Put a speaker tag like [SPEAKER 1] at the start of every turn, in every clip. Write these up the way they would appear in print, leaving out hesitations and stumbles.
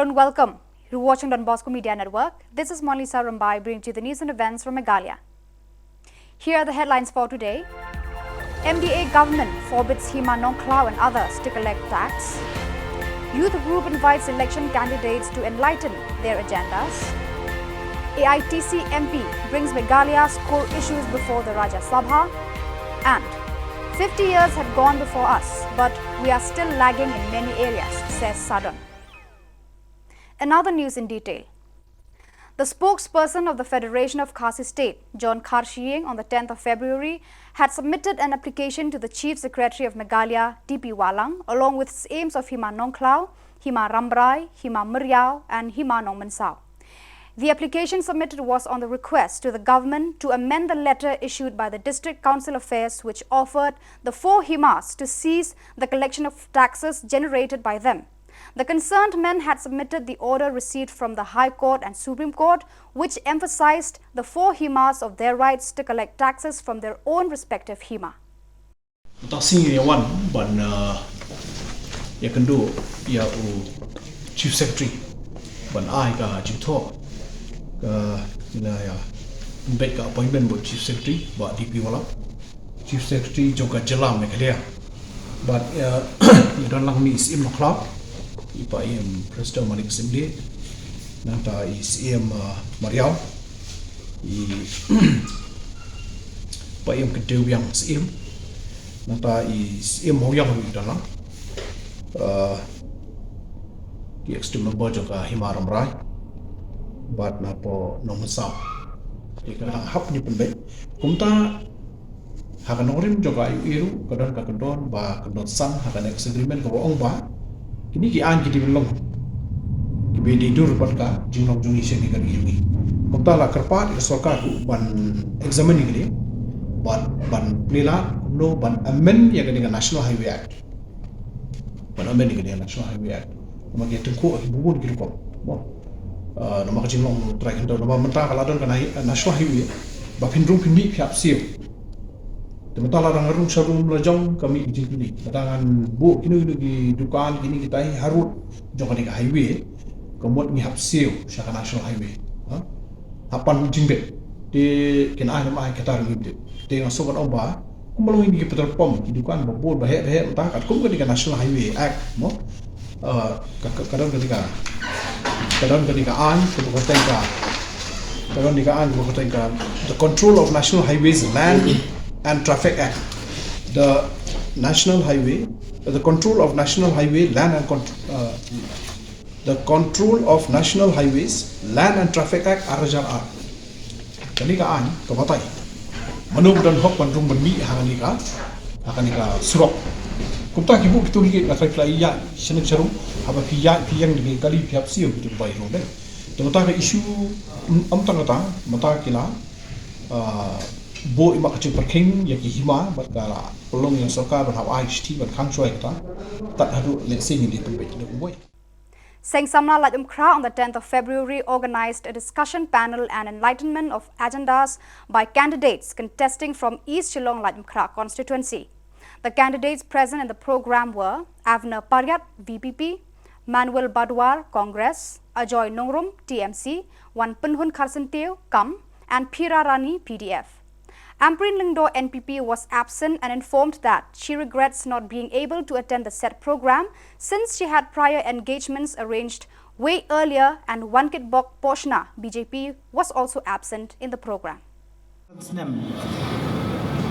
[SPEAKER 1] Hello and welcome. You're watching on Bosco Media Network. This is Monalisa Rambai bringing you the news and events from Meghalaya. Here are the headlines for today. MDA government forbids Himong Klau and others to collect tax. Youth group invites election candidates to enlighten their agendas. AITC MP brings Meghalaya's core issues before the Rajya Sabha. And 50 years have gone before us, but we are still lagging in many areas, says Sadon. Another news in detail. The spokesperson of the Federation of Khasi State, John Shillong, on the 10th of February, had submitted an application to the Chief Secretary of Meghalaya, DP Walang, along with aims of Himong Klau, Hima Rambrai, Hima Muriau, and Hima Nongmansau. The application submitted was on the request to the government to amend the letter issued by the District Council Affairs, which offered the 4 Himas to cease the collection of taxes generated by them. The concerned men had submitted the order received from the High Court and Supreme Court, which emphasized the 4 Himas of their rights to collect taxes from their own respective Hima.
[SPEAKER 2] Chief Secretary ban ai ka jitho ka bet ka appointment with Chief Secretary ba DP wala Chief Secretary joka jalam Meghalaya but dan lang ni sim club ipa President Malik Assembly nanta sim Mariau pa ketua yang sim nanta sim Hoyang dan lang the extreme member juga Hima Rambrai but na po Nongmansau jika hap ni penbet kumta hakan orim juga iru kadon kadon ba kadon san hakan agreement ko ong ba kini ki an kiti belong ki be di dur pat ka jinglong jungi se ni kan yumi kumta la kerpat sarkar ban examine ni ban plila no ban amend ya dengan National Highway Act ban amend dengan National Highway Act magi tengku bubun gitu kok nama kecil long track itu nama mentah kalau ada National Highway bakin rum pindi siap siap teman larang rum sarum lajong kami izin ini tangan bu ini di dukaan ini kita harus jauh dari highway kemudian ngihap siap syaka National Highway hapan jimbet di kena nama kita ngibet di ngasokan oba kumalu ini petrol pom di dukaan babur bahaya entah kat kum ketika National Highway Act mo kadang ketika the Control of National Highways Land and Traffic Act, the National Highway, the Control of National Highway Land and the Control of National Highways Land and Traffic Act Arajan R. Ketika kebatai menung dan hok pandung bermi hakanika surok kumta kibu kitu ni la kai ya seneng serum apa piyang dengan kali pihak siu itu baik no deh tentang isu amtang kata mata kila bo imak kecil perking ya ki hima berkala pelong yang sarkar berhab IHT berkang cuai kata tak hadu let's say ni di pembek ni boy
[SPEAKER 1] Seng Samna Himong Klau on the 10th of February organized a discussion panel and enlightenment of agendas by candidates contesting from East Shillong Himong Klau constituency. The candidates present in the program were Avner Paryat, VPP, Manuel Badwar, Congress, Ajoy Nongrum, TMC, Wan Punhun Kharsantew, CUM, and Pira Rani, PDF. Amprin Lingdo, NPP, was absent and informed that she regrets not being able to attend the said program since she had prior engagements arranged way earlier, and Wankit Bok Poshna, BJP, was also absent in the program.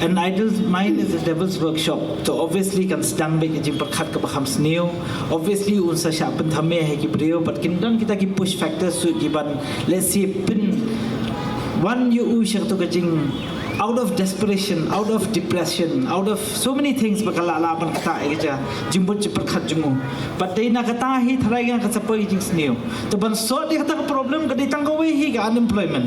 [SPEAKER 3] An idle mind is a devil's workshop. So obviously kan sedang baik je perkat ke paham snew. Obviously unsa siapan thame hai ki brio but kindan kita ki push factors so given let's say pin one you usher to kajing out of desperation, out of depression, out of so many things bakala laban kata eja jimbut je perkat jungu. But dai na kata hi tharai yang kasapai jing snew. To ban so dia kata problem ka ditang gawe hi ka unemployment.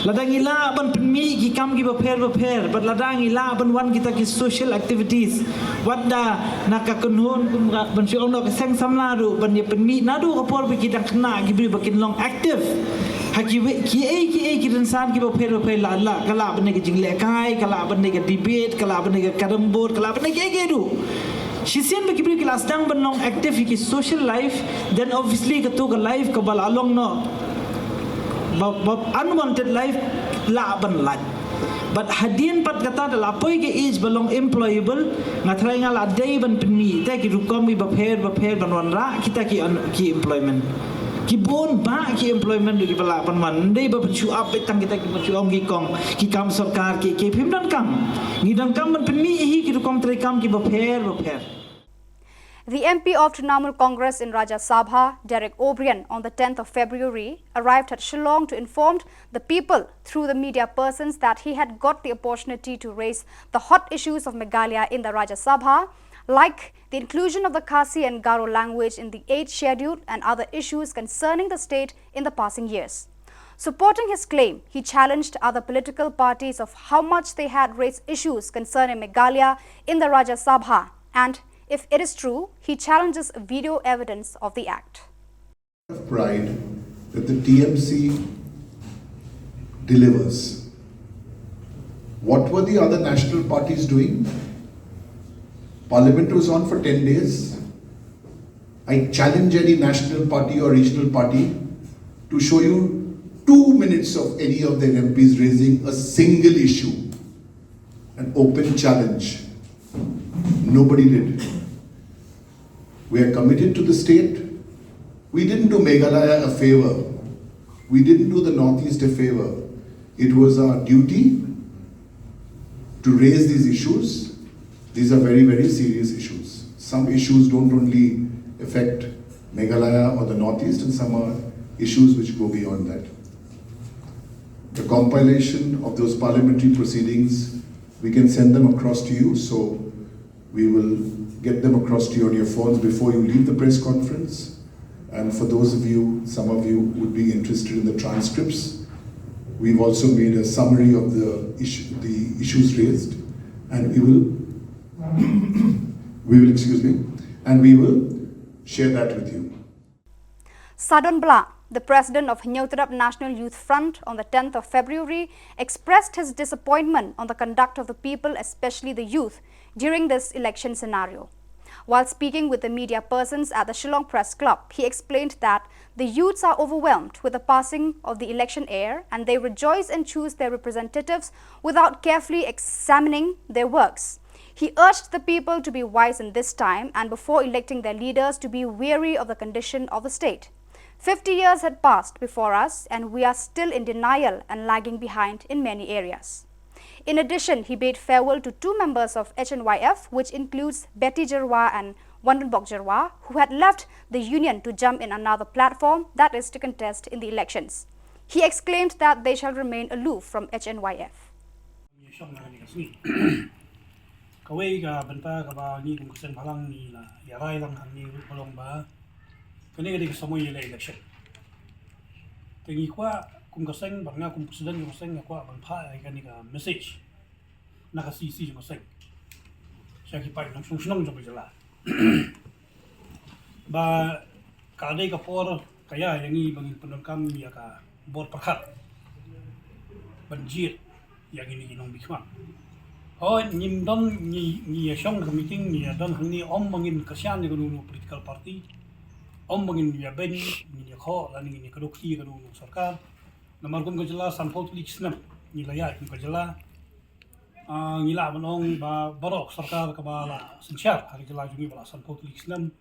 [SPEAKER 3] Ladang ila ban penmi ki kam ki baper but ladang ila ban wan kita ki social activities wadda nakakunhun ban si ono ka seng samlaru ban ye penmi nadu ka por bi kita kena ki bri bakin long active haki ki insan ki baper la la kala ban ki jingle kai kala ban ki debate kala ban ki kadam board kala ban ki du Shisian bagi beri kelas dang benong aktif iki social life, then obviously ketu ke life ke bal along no unwanted life la ban lat. But hadian pat kata adalah apa ke age belong employable ngatrai ngal adai ban penni ta ki rukom bi bapher ban wanra kita ki employment ki bon ba ki employment di pala pan man dei ba chu up betang kita ki chu om ki kong ki kam sarkar ki phim dan kam ni dan kam ban penni hi ki rukom trai kam ki bapher.
[SPEAKER 1] The MP of Trinamool Congress in Rajya Sabha, Derek OBrien, on the 10th of February, arrived at Shillong to inform the people through the media persons that he had got the opportunity to raise the hot issues of Meghalaya in the Rajya Sabha, like the inclusion of the Khasi and Garo language in the 8th schedule and other issues concerning the state in the passing years. Supporting his claim, he challenged other political parties of how much they had raised issues concerning Meghalaya in the Rajya Sabha, and if it is true, he challenges video evidence of the act.
[SPEAKER 4] Pride that the TMC delivers. What were the other national parties doing? Parliament was on for 10 days. I challenge any national party or regional party to show you 2 minutes of any of their MPs raising a single issue. An open challenge. Nobody did. We are committed to the state. We didn't do Meghalaya a favor. We didn't do the Northeast a favor. It was our duty to raise these issues. These are very, very serious issues. Some issues don't only affect Meghalaya or the Northeast, and some are issues which go beyond that. The compilation of those parliamentary proceedings, we can send them across to you, so we will get them across to you on your phones before you leave the press conference. And for those of you, some of you would be interested in the transcripts, we've also made a summary of the issues raised, and we will share that with you.
[SPEAKER 1] Sadon Bla, the president of Hinyotarap National Youth Front, on the 10th of February, expressed his disappointment on the conduct of the people, especially the youth, during this election scenario. While speaking with the media persons at the Shillong Press Club, he explained that the youths are overwhelmed with the passing of the election heir and they rejoice and choose their representatives without carefully examining their works. He urged the people to be wise in this time and before electing their leaders to be wary of the condition of the state. 50 years had passed before us and we are still in denial and lagging behind in many areas. In addition, he bade farewell to 2 members of HNYF, which includes Betty Jerwa and Wandenbok Jerwa, who had left the union to jump in another platform, that is to contest in the elections. He exclaimed that they shall remain aloof from HNYF.
[SPEAKER 5] Kum kaseng banga kum presiden kum kaseng akwa ban pha ai kan ka message na ka cc kum kaseng sya ki pai nang sung sunong jong jala ba ka dei ka por kaya yang ni bang penon kam ya ka bor pakhat banjir yang ini nong bikma ho nim don ni shong ka meeting ni don hang ni om mangin kasyan ni nu political party om mangin ya ben ni kho la ni ka dokti ka nu sarkar Namar kum kajala sanpot liksnam nilaya kum kajala ngila manong ba barok sarkar kabala sinsyar hari jala jungi bala sanpot liksnam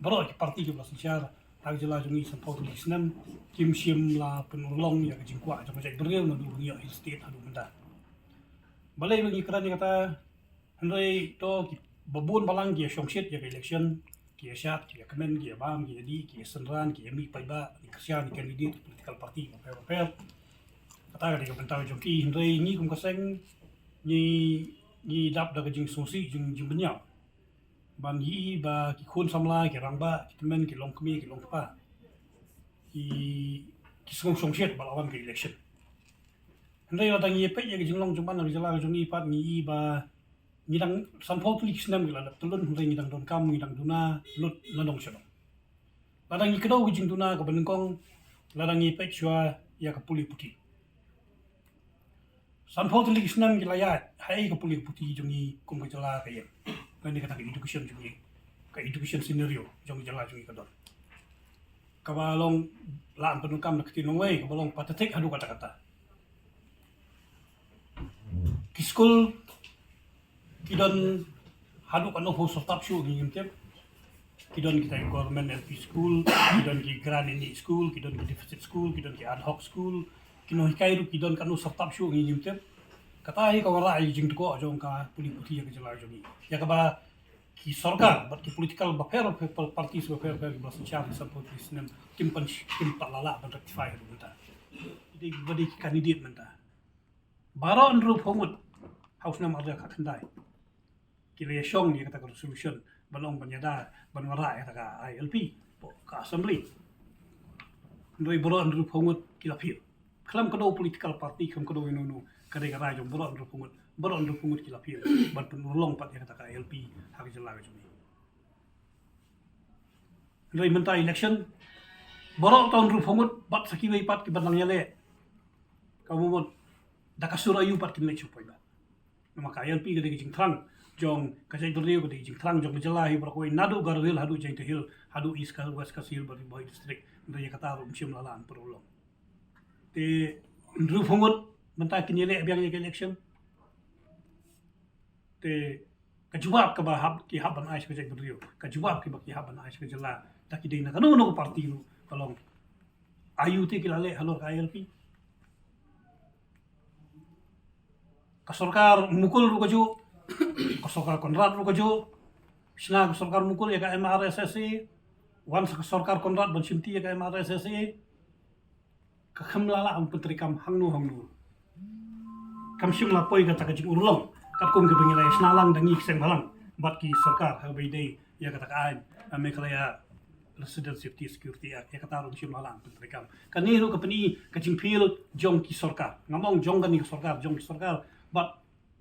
[SPEAKER 5] barok parti ke bala sinsyar hari jala jungi sanpot liksnam kim sim la penulong ya kajingkwa jama jai beriau na dunia state adu benda balai bagi kerana kata hendai to babun balang ki shongshit ya election ki syat ki kemen ki bam ki di ki senran ki mi paiba ni kasyan candidate political party paper kata ka bentang jongki hendai ni kum kaseng ni dap da jing sosi jing benyau ban yi ba ki khun samla ki rangba ki kemen ki long kmi ki long pa ki shongshit balawan ki election hendai ada ngi pe ya jing long jumban na jala jongi pat ni ba ngidang sanpau tulik senam gila telun hendai ngidang don kam ngidang duna lut ladong sedong ladang ikdo gijing duna ka benengkong ladang ipek chua ya ka puli puti sanpau tulik senam gila ya hai ka puli puti jongi kum ka jala ka ye kan ni kata education jongi ka education scenario jong jala jong ikadon kabalong laan penukam nak tinongway kabalong patatik hadu kata-kata ki school kidon hadu kanu ho sotap shu ngim tem kidon kita government LP school kidon ki grand ini school kidon ki deficit school kidon ki ad hoc school kino hikairu kidon kanu sotap shu ngim tem kata hi kawara ai jing ko jong ka puli puti ya jala jong ya ka ba ki sarkar but ki political bafer parties bafer basin cham support isnem timpan lala ban rectify bunta idi body candidate menta baro andru phomut house nam arja khandai ki le shong ni kata resolution balong banyada banwara ya ka ILP ka assembly ndoi baro andru phomut ki la phir klam kado political party klam kado inu kadai karai jong baro andru phomut ki la phir ban penulong pat ya kata ka ILP hak jala jumi ndoi menta election baro tahun ru phomut bat sakiwai pat ki banang yale kamu dakasura yu pat ki mek chupai ba maka ILP kadai jing thrang jong kajai doreu kadai jing thrang jong jala hi bro koi nadu garhil hadu jing te hil hadu east ka west ka sil bari boy district ndoi kata rum chim lalan perulong te ru phomut menta ki yale abyang ye election te kajwab ka ba hab ki haban ais ka jai doreu kajwab ki ba ki haban ais ka jala taki dei na kanu no parti nu kalong ayu te kilale halor ka ILP ka sarkar mukul ru kaju ka sarkar konrad ru kaju sna ka sarkar mukul ya ka MRSSE wan ka sarkar konrad ban simti ya ka MRSSE ka khamlala ang putrikam hangnu kam sim la poi ka ta ka jing urlong kat kum ke bengila sna lang dangi seng halang bat ki sarkar ha bai dei ya ka ta ka Meghalaya resident safety security ya kata rum sim halang putrikam kani ru ka pani ka jing phil jong ki sarkar ngamong jong gani sarkar jong ki sarkar but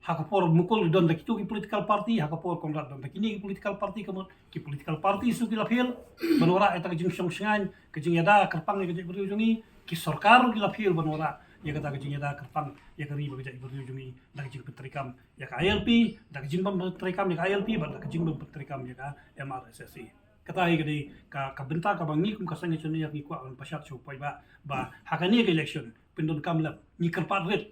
[SPEAKER 5] hakapor mukul don da kitu ki political party hakapor konrad don da kini ki political party kamot ki political party su ki la phil banora eta jing song sangan ke jing yada kerpang ke jing jungi ki sarkar ki la phil banora ya kata ke jing yada kerpang ya kari ba ke jing jungi da jing putrikam ya ka ILP da jing bam putrikam ya ka ILP ba da jing bam putrikam ya ka MRSSE kata hi gadi ka benta ka bangi kum kasang chuni ya ki kwa on pashat chu pai ba hakani ke election pindon kamlam ni kerpat ret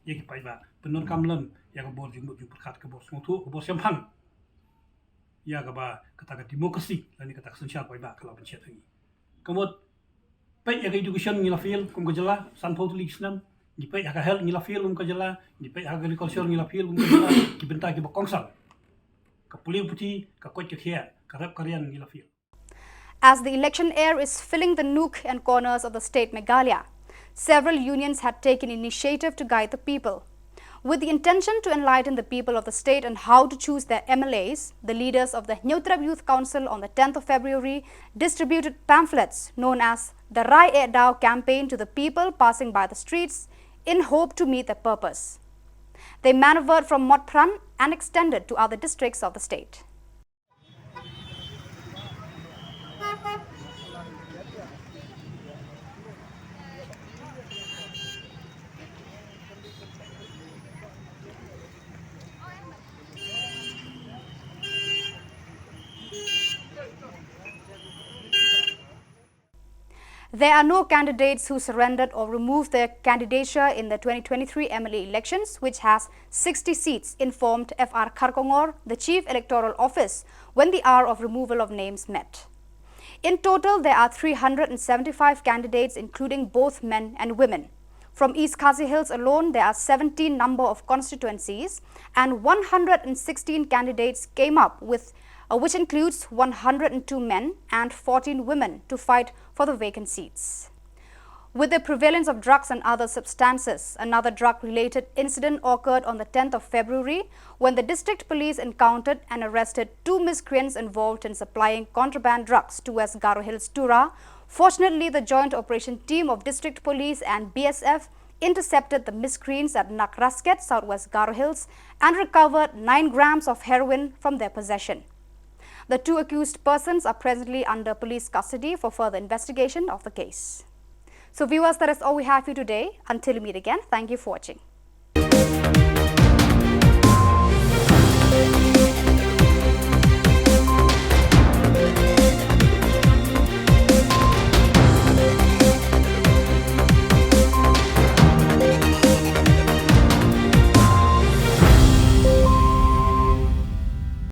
[SPEAKER 5] ya ki pai ba pindon kamlam ya ka bor jing ju perkat ka bor smotu ka bor semhang ya ka ba kata ka demokrasi lani kata sensyar pai ba kalau pencet ni kamot pai ya ka education ni la fil kum ka jala san pho tulik snam ni pai ya ka health ni la fil kum ka jala ni pai agriculture ni la fil kum ka jala ki benta ki ba kongsal ka puli puti ka koi ka khia
[SPEAKER 1] As the election air is filling the nook and corners of the state Meghalaya, several unions had taken initiative to guide the people. With the intention to enlighten the people of the state on how to choose their MLAs, the leaders of the Neutrab Youth Council on the 10th of February distributed pamphlets known as the Rai E Dao campaign to the people passing by the streets in hope to meet their purpose. They maneuvered from Motpran and extended to other districts of the state. There are no candidates who surrendered or removed their candidature in the 2023 MLA elections, which has 60 seats, informed FR Kharkongor, the Chief Electoral Office, when the hour of removal of names met. In total, there are 375 candidates, including both men and women. From East Khasi Hills alone, there are 17 number of constituencies, and 116 candidates came up with which includes 102 men and 14 women to fight for the vacant seats. With the prevalence of drugs and other substances, another drug-related incident occurred on the 10th of February when the district police encountered and arrested 2 miscreants involved in supplying contraband drugs to West Garo Hills, Tura. Fortunately, the joint operation team of district police and BSF intercepted the miscreants at Nakrasket, Southwest Garo Hills, and recovered 9 grams of heroin from their possession. The 2 accused persons are presently under police custody for further investigation of the case. So viewers, that is all we have for you today. Until we meet again, thank you for watching.